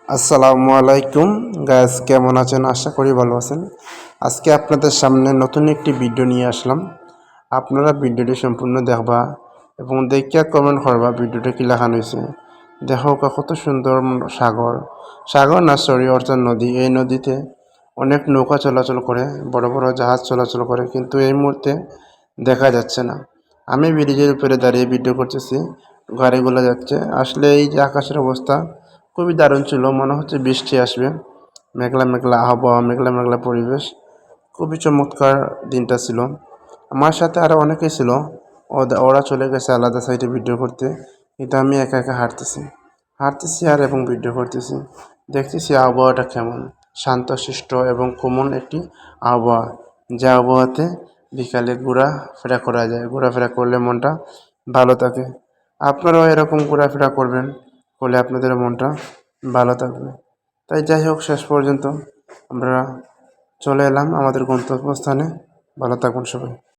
আসসালামু আলাইকুম গাইস, কেমন আছেন? আশা করি ভালো আছেন। আজকে আপনাদের সামনে নতুন একটি ভিডিও নিয়ে আসলাম। আপনারা ভিডিওটি সম্পূর্ণ দেখবা এবং দেখিয়া কমেন্ট করবা ভিডিওটা কি লেখানো হয়েছে। দেখো কত সুন্দর সাগর, সাগর না সরি অর্থাৎ নদী। এই নদীতে অনেক নৌকা চলাচল করে, বড় বড় জাহাজ চলাচল করে, কিন্তু এই মুহূর্তে দেখা যাচ্ছে না। আমি ব্রিজের উপরে দাঁড়িয়ে ভিডিও করতেছি, গাড়িগুলো যাচ্ছে। আসলে এই যে আকাশের অবস্থা খুবই দারুণ ছিল, মনে হচ্ছে বৃষ্টি আসবে। মেঘলা মেঘলা আবহাওয়া, মেঘলা মেঘলা পরিবেশ, খুবই চমৎকার দিনটা ছিল। আমার সাথে আরও অনেকেই ছিল, ওরা চলে গেছে আলাদা সাইডে ভিডিও করতে, কিন্তু আমি একা একা হাঁটতেছি আর এবং ভিডিও করতেছি। দেখতেছি আবহাওয়াটা কেমন শান্তশিষ্ট এবং কোমল একটি আবহাওয়া, যে আবহাওয়াতে বিকালে ঘোরাফেরা করা যায়। ঘোরাফেরা করলে মনটা ভালো থাকে। আপনারাও এরকম ঘোরাফেরা করবেন, করলে আপনাদের মনটা ভালো থাকবে। তাই যাই হোক, শেষ পর্যন্ত আমরা চলে এলাম আমাদের গন্তব্যস্থানে। ভালো থাকুন সবাই।